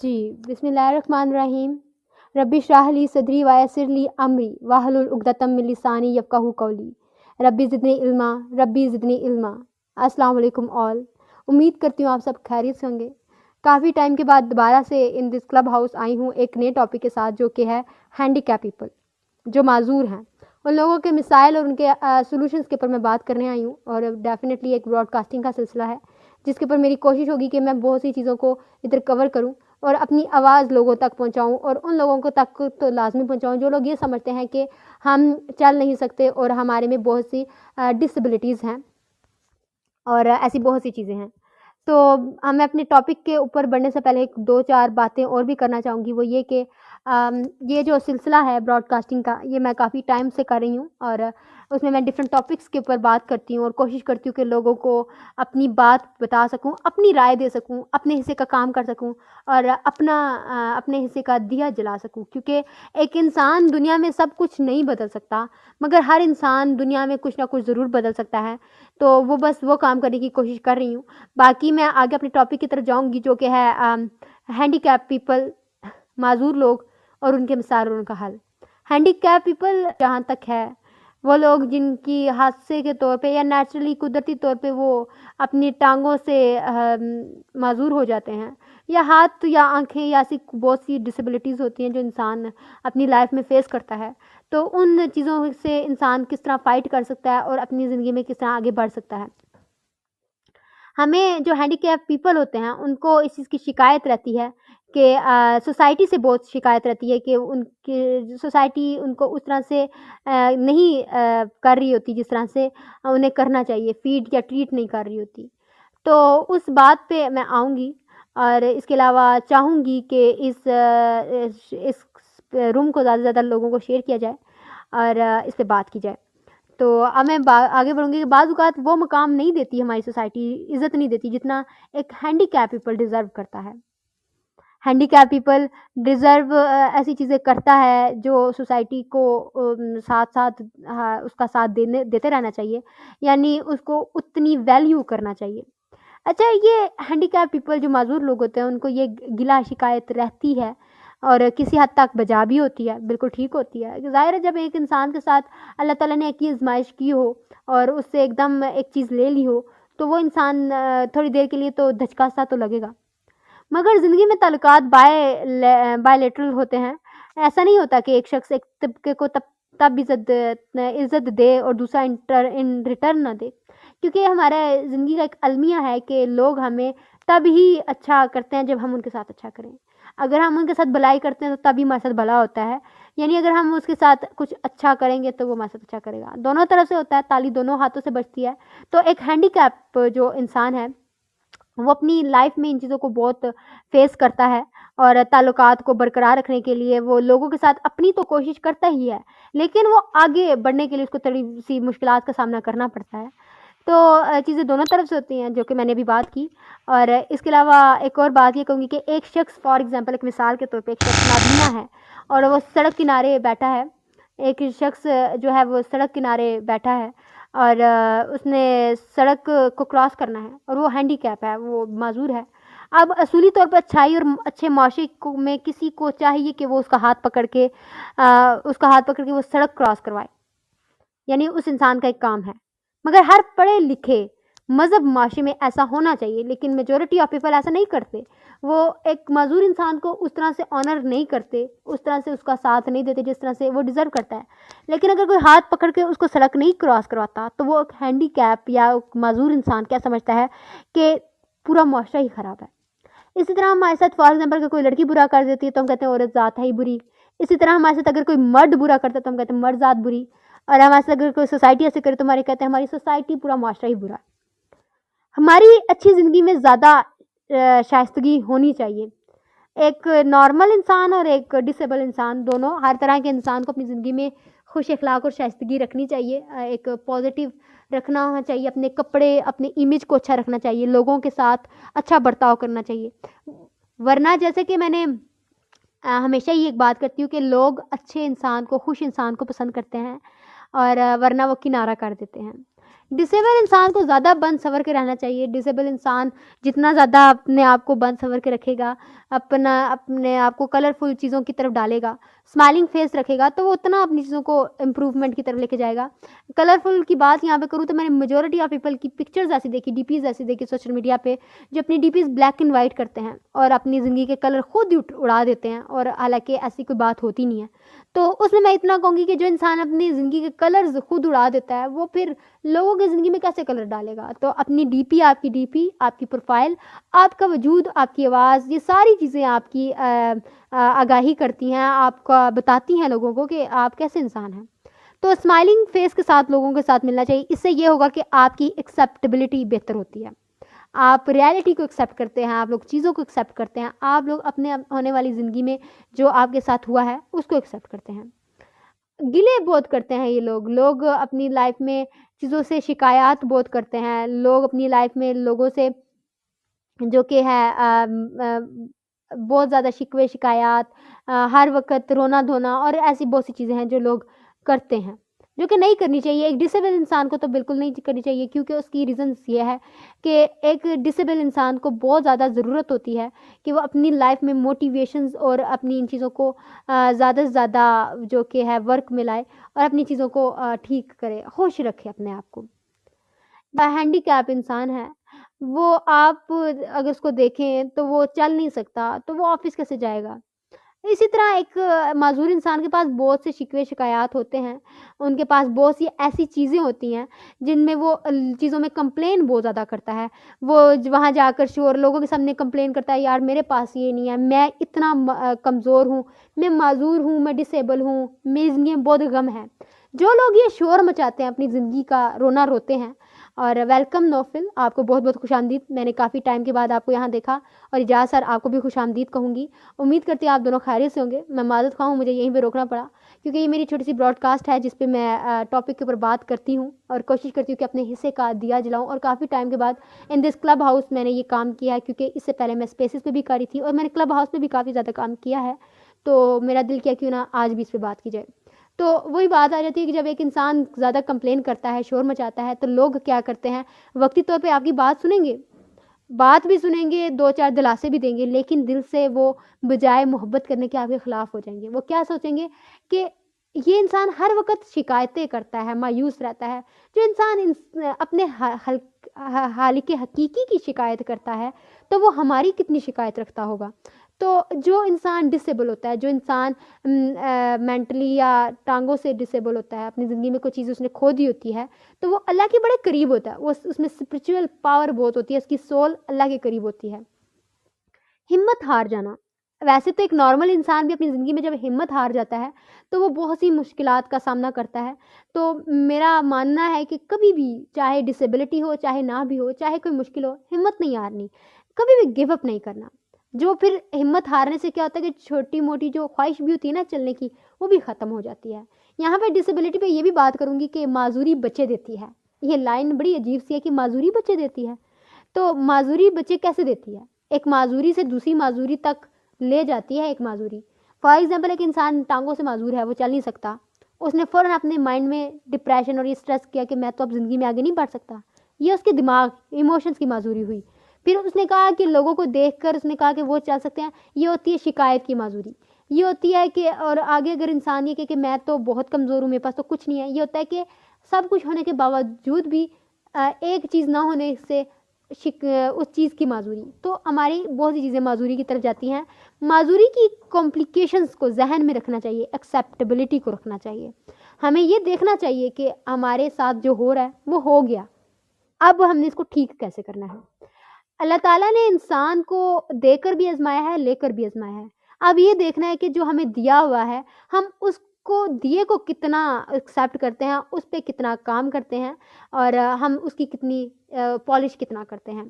جی بسم اللہ الرحمن الرحیم. ربی اشرح لی صدری ویسر لی امری واحلل عقدۃ من لسانی یفقہوا قولی. ربی زدنی علما. السلام علیکم آل. امید کرتی ہوں آپ سب خیریت سے ہوں گے. کافی ٹائم کے بعد دوبارہ سے ان دس کلب ہاؤس آئی ہوں ایک نئے ٹاپک کے ساتھ، جو کہ ہے ہینڈی کیپ پیپل، جو معذور ہیں. ان لوگوں کے مسائل اور ان کے سولوشنس کے اوپر میں بات کرنے آئی ہوں، اور ڈیفینیٹلی ایک براڈ کاسٹنگ کا سلسلہ ہے جس کے اوپر میری کوشش ہوگی کہ میں بہت سی چیزوں کو ادھر کور کروں اور اپنی آواز لوگوں تک پہنچاؤں، اور ان لوگوں کو تک تو لازمی پہنچاؤں جو لوگ یہ سمجھتے ہیں کہ ہم چل نہیں سکتے اور ہمارے میں بہت سی ڈسیبلٹیز ہیں اور ایسی بہت سی چیزیں ہیں. تو میں اپنے ٹاپک کے اوپر بڑھنے سے پہلے ایک دو چار باتیں اور بھی کرنا چاہوں گی. وہ یہ کہ یہ جو سلسلہ ہے براڈ کاسٹنگ کا، یہ میں کافی ٹائم سے کر رہی ہوں، اور اس میں ڈفرینٹ ٹاپکس کے اوپر بات کرتی ہوں اور کوشش کرتی ہوں کہ لوگوں کو اپنی بات بتا سکوں، اپنی رائے دے سکوں، اپنے حصے کا کام کر سکوں اور اپنے حصے کا دیا جلا سکوں. کیونکہ ایک انسان دنیا میں سب کچھ نہیں بدل سکتا، مگر ہر انسان دنیا میں کچھ نہ کچھ ضرور بدل سکتا ہے. تو وہ بس وہ کام کرنے کی کوشش کر رہی ہوں. باقی میں آگے اپنے ٹاپک کی طرف جاؤں گی، جو کہ ہے ہینڈی کیپ پیپل، معذور لوگ اور ان کے مسائل اور ان کا حل. ہینڈی کیپ پیپل جہاں تک ہے، وہ لوگ جن کی حادثے کے طور پہ یا نیچرلی قدرتی طور پہ وہ اپنی ٹانگوں سے معذور ہو جاتے ہیں، یا ہاتھ یا آنکھیں یا ایسی بہت سی ڈسیبلٹیز ہوتی ہیں جو انسان اپنی لائف میں فیس کرتا ہے. تو ان چیزوں سے انسان کس طرح فائٹ کر سکتا ہے اور اپنی زندگی میں کس طرح آگے بڑھ سکتا ہے. ہمیں جو ہینڈی کیپ پیپل ہوتے ہیں ان کو اس چیز کی شکایت رہتی ہے کہ سوسائٹی سے بہت شکایت رہتی ہے کہ ان کی سوسائٹی ان کو اس طرح سے نہیں کر رہی ہوتی جس طرح سے انہیں کرنا چاہیے، فیڈ یا ٹریٹ نہیں کر رہی ہوتی. تو اس بات پہ میں آؤں گی، اور اس کے علاوہ چاہوں گی کہ اس روم کو زیادہ سے زیادہ لوگوں کو شیئر کیا جائے اور اس پہ بات کی جائے. تو اب میں آگے بڑھوں گی کہ بعض اوقات وہ مقام نہیں دیتی ہماری سوسائٹی، عزت نہیں دیتی جتنا ایک ہینڈی کیپ پیپل ڈیزرو کرتا ہے. ہینڈی کیپ پیپل ڈیزرو ایسی چیزیں کرتا ہے جو سوسائٹی کو ساتھ اس کا ساتھ دیتے رہنا چاہیے، یعنی اس کو اتنی ویلیو کرنا چاہیے. اچھا، یہ ہینڈی کیپ پیپل جو معذور لوگ ہوتے ہیں ان کو یہ گلا شکایت رہتی ہے اور کسی حد تک بجا بھی ہوتی ہے، بالکل ٹھیک ہوتی ہے. ظاہر ہے جب ایک انسان کے ساتھ اللہ تعالیٰ نے ایک آزمائش کی ہو اور اس سے ایک دم ایک چیز لے لی ہو، تو وہ انسان تھوڑی دیر کے لیے تو دھچکا سا تو لگے گا. مگر زندگی میں تعلقات بائی لیٹرل ہوتے ہیں. ایسا نہیں ہوتا کہ ایک شخص ایک طبقے کو تب عزت دے اور دوسرا ان ریٹرن نہ دے. کیونکہ ہمارا زندگی کا ایک المیہ ہے کہ لوگ ہمیں تب ہی اچھا کرتے ہیں جب ہم ان کے ساتھ اچھا کریں. اگر ہم ان کے ساتھ بھلائی کرتے ہیں تو تب ہی ہمارے ساتھ بھلا ہوتا ہے. یعنی اگر ہم اس کے ساتھ کچھ اچھا کریں گے تو وہ ہمارے ساتھ اچھا کرے گا. دونوں طرف سے ہوتا ہے، تالی دونوں ہاتھوں سے بجتی ہے. تو ایک ہینڈی کیپ جو انسان ہے وہ اپنی لائف میں ان چیزوں کو بہت فیس کرتا ہے، اور تعلقات کو برقرار رکھنے کے لیے وہ لوگوں کے ساتھ اپنی تو کوشش کرتا ہی ہے، لیکن وہ آگے بڑھنے کے لیے اس کو تھوڑی سی مشکلات کا سامنا کرنا پڑتا ہے. تو چیزیں دونوں طرف سے ہوتی ہیں جو کہ میں نے ابھی بات کی. اور اس کے علاوہ ایک اور بات یہ کہوں گی کہ ایک شخص فار ایگزامپل، ایک مثال کے طور پہ ایک شخص نابینا ہے اور وہ سڑک کنارے بیٹھا ہے. ایک شخص جو ہے وہ سڑک کنارے بیٹھا ہے اور اس نے سڑک کو کراس کرنا ہے اور وہ ہینڈی کیپ ہے، وہ معذور ہے. اب اصولی طور پر اچھائی اور اچھے معاشرے میں کسی کو چاہیے کہ وہ اس کا ہاتھ پکڑ کے وہ سڑک کراس کروائے، یعنی اس انسان کا ایک کام ہے. مگر ہر پڑھے لکھے مذہب معاشرے میں ایسا ہونا چاہیے، لیکن میجورٹی آف پیپل ایسا نہیں کرتے. وہ ایک معذور انسان کو اس طرح سے آنر نہیں کرتے، اس طرح سے اس کا ساتھ نہیں دیتے جس طرح سے وہ ڈیزرو کرتا ہے. لیکن اگر کوئی ہاتھ پکڑ کے اس کو سڑک نہیں کراس کرواتا تو وہ ایک ہینڈی کیپ یا ایک معذور انسان کیا سمجھتا ہے کہ پورا معاشرہ ہی خراب ہے. اسی طرح ہمارے ساتھ فار ایگزامپل اگر کوئی لڑکی برا کر دیتی ہے تو ہم کہتے ہیں عورت ذات ہے ہی بری. اسی طرح ہمارے ساتھ اگر کوئی مرد برا کرتا ہے تو ہم کہتے ہیں مرد ذات بری. اور ہمارے ساتھ اگر کوئی سوسائٹی ایسے کرے تو ہمارے کہتے ہیں ہماری سوسائٹی، پورا معاشرہ ہی برا. ہماری اچھی زندگی میں زیادہ شائستگی ہونی چاہیے. ایک نارمل انسان اور ایک ڈسیبل انسان، دونوں ہر طرح کے انسان کو اپنی زندگی میں خوش اخلاق اور شائستگی رکھنی چاہیے. ایک پازیٹیو رکھنا ہونا چاہیے، اپنے کپڑے، اپنے امیج کو اچھا رکھنا چاہیے، لوگوں کے ساتھ اچھا برتاؤ کرنا چاہیے. ورنہ جیسے کہ میں نے ہمیشہ ہی ایک بات کرتی ہوں کہ لوگ اچھے انسان کو، خوش انسان کو پسند کرتے ہیں، اور ورنہ وہ کنارہ کر دیتے ہیں. डिसेबल इंसान को ज़्यादा बन संवर के रहना चाहिए। डिसेबल इंसान जितना ज़्यादा अपने आप को बन संवर के रखेगा, अपने आप को कलरफुल चीज़ों की तरफ डालेगा, स्माइलिंग फेस रखेगा, तो वो उतना अपनी चीज़ों को इम्प्रूवमेंट की तरफ लेके जाएगा। कलरफुल की बात यहाँ पे करूँ तो मैंने मेजॉरिटी ऑफ पीपल की पिक्चर्स ऐसी देखी, डीपीज़ ऐसी देखी सोशल मीडिया पे, जो अपनी डीपीज़ ब्लैक एंड वाइट करते हैं और अपनी ज़िंदगी के कलर खुद ही उड़ा देते हैं, और हालाँकि ऐसी कोई बात होती नहीं है। तो उसमें मैं इतना कहूँगी कि जो इंसान अपनी ज़िंदगी के कलर्स खुद उड़ा देता है, वो फिर लोगों की ज़िंदगी में कैसे कलर डालेगा? तो अपनी डीपी, आपकी प्रोफ़ाइल, आपका वजूद, आपकी आवाज़, ये सारी चीज़ें आपकी आगाही करती हैं, आपका बताती हैं लोगों को कि आप कैसे इंसान हैं। तो स्माइलिंग फेस के साथ लोगों के साथ मिलना चाहिए। इससे ये होगा कि आपकी एक्सेप्टेबिलिटी बेहतर होती है। आप रियलिटी को एक्सेप्ट करते हैं, आप लोग चीज़ों को एक्सेप्ट करते हैं, आप लोग अपने होने वाली ज़िंदगी में जो आपके साथ हुआ है, उसको एक्सेप्ट करते हैं। गिले बहुत करते हैं ये लोग अपनी लाइफ़ में चीज़ों से शिकायत बहुत करते हैं। लोग अपनी लाइफ़ में लोगों से जो कि है बहुत ज़्यादा शिकवे शिकायत, हर वक़्त रोना-धोना और ऐसी बहुत सी चीज़ें हैं जो लोग करते हैं, जो कि नहीं करनी चाहिए। एक डिसेबल इंसान को तो बिल्कुल नहीं करनी चाहिए, क्योंकि उसकी रीज़न्स ये है कि एक डिसेबल इंसान को बहुत ज़्यादा ज़रूरत होती है कि वो अपनी लाइफ़ में मोटिवेशंस और अपनी इन चीज़ों को ज़्यादा से ज़्यादा जो कि है वर्क में लाए और अपनी चीज़ों को ठीक करे, खुश रखे अपने आप को। हैंडीकैप इंसान है, वो आप अगर उसको देखें तो वो चल नहीं सकता, तो वो ऑफ़िस कैसे जाएगा? इसी तरह एक माज़ूर इंसान के पास बहुत से शिकवे-शिकायत होते हैं, उनके पास बहुत सी ऐसी चीज़ें होती हैं, जिनमें वो चीज़ों में कंप्लेन बहुत ज़्यादा करता है। वो वहाँ जाकर शोर लोगों के सामने कंप्लेन करता है, यार मेरे पास ये नहीं है, मैं इतना कमज़ोर हूँ, मैं माज़ूर हूँ, मैं डिसेबल हूँ, मेरी ज़िंदगी में बहुत गम है। जो लोग ये शोर मचाते हैं, अपनी ज़िंदगी का रोना रोते हैं, और वेलकम नौफ़िल, आपको बहुत-बहुत खुशामदीद। मैंने काफ़ी टाइम के बाद आपको यहाँ देखा, और इजाज़ सर आपको भी खुशामदीद कहूँगी। उम्मीद करती हूँ आप दोनों खैरियत से होंगे। मैं माज़रत ख़्वाह हूँ, मुझे यहीं पे रोकना पड़ा, क्योंकि ये मेरी छोटी-सी ब्रॉडकास्ट है जिस पे मैं टॉपिक के ऊपर बात करती हूँ और कोशिश करती हूँ कि अपने हिस्से का दिया जलाऊँ। और काफ़ी टाइम के बाद इन दिस क्लब हाउस मैंने ये काम किया है, क्योंकि इससे पहले मैं स्पेसेस पे भी कर रही थी और मैंने क्लब हाउस पे भी काफ़ी ज़्यादा काम किया है। तो मेरा दिल किया क्यों ना आज भी इस पे बात की जाए। तो वही बात आ जाती है कि जब एक इंसान ज़्यादा कंप्लेन करता है, शोर मचाता है, तो लोग क्या करते हैं, वक़्ती तौर पे आपकी बात सुनेंगे, बात भी सुनेंगे, 2-4 दिलासे भी देंगे, लेकिन दिल से वो बजाय मोहब्बत करने के आपके ख़िलाफ़ हो जाएँगे। वो क्या सोचेंगे कि ये इंसान हर वक़्त शिकायतें करता है, मायूस रहता है। जो इंसान अपने हालिक़े हकीकी की शिकायत करता है, तो वो हमारी कितनी शिकायत रखता होगा। तो जो इंसान डिसेबल होता है, जो इंसान मेंटली या टाँगों से डिसेबल होता है, अपनी ज़िंदगी में कोई चीज़ उसने खो दी होती है, तो वो अल्लाह के बड़े करीब होता है। वो उसमें स्पिरिचुअल पावर बहुत होती है, उसकी सोल अल्लाह के करीब होती है। हिम्मत हार जाना, वैसे तो एक नॉर्मल इंसान भी अपनी ज़िंदगी में जब हिम्मत हार जाता है, तो वो बहुत सी मुश्किलात का सामना करता है। तो मेरा मानना है कि कभी भी, चाहे डिसेबिलिटी हो, चाहे ना भी हो, चाहे कोई मुश्किल हो, हिम्मत नहीं हारनी, कभी भी गिव अप नहीं करना। जो फिर हिम्मत हारने से क्या होता है कि छोटी-मोटी जो ख़्वाहिश भी होती है ना चलने की, वो भी ख़त्म हो जाती है। यहाँ पे डिसेबिलिटी पे ये भी बात करूँगी कि माज़ूरी बच्चे देती है। ये लाइन बड़ी अजीब-सी है कि माज़ूरी बच्चे देती है। तो माज़ूरी बच्चे कैसे देती है? एक माज़ूरी से दूसरी माज़ूरी तक ले जाती है एक माज़ूरी। फॉर एग्ज़ाम्पल एक इंसान टाँगों से माज़ूर है, वो चल नहीं सकता। उसने फ़ौरन अपने माइंड में डिप्रेशन और ये स्ट्रेस किया कि मैं तो अब ज़िंदगी में आगे नहीं बढ़ सकता। ये उसके दिमाग, इमोशंस की माज़ूरी हुई। फिर उसने कहा कि लोगों को देखकर उसने कहा कि वो चल सकते हैं, ये होती है शिकायत की माज़ूरी। ये होती है कि और आगे अगर इंसान ये कहे कि मैं तो बहुत कमज़ोर हूँ, मेरे पास तो कुछ नहीं है। ये होता है कि सब कुछ होने के बावजूद भी एक चीज़ ना होने से उस चीज़ की माज़ूरी। तो हमारी बहुत सी चीज़ें माज़ूरी की तरफ जाती हैं। माज़ूरी की कॉम्प्लिकेशंस को ज़हन में रखना चाहिए, एक्सेप्टेबिलिटी को रखना चाहिए। हमें ये देखना चाहिए कि हमारे साथ जो हो रहा है, वो हो गया। अब हमने इसको ठीक कैसे करना है? अल्लाह ताला ने इंसान को देकर भी आज़माया है, लेकर भी आज़माया है। अब ये देखना है कि जो हमें दिया हुआ है, हम उसको दिए को कितना एक्सेप्ट करते हैं, उस पे कितना काम करते हैं और हम उसकी कितनी पॉलिश कितना करते हैं।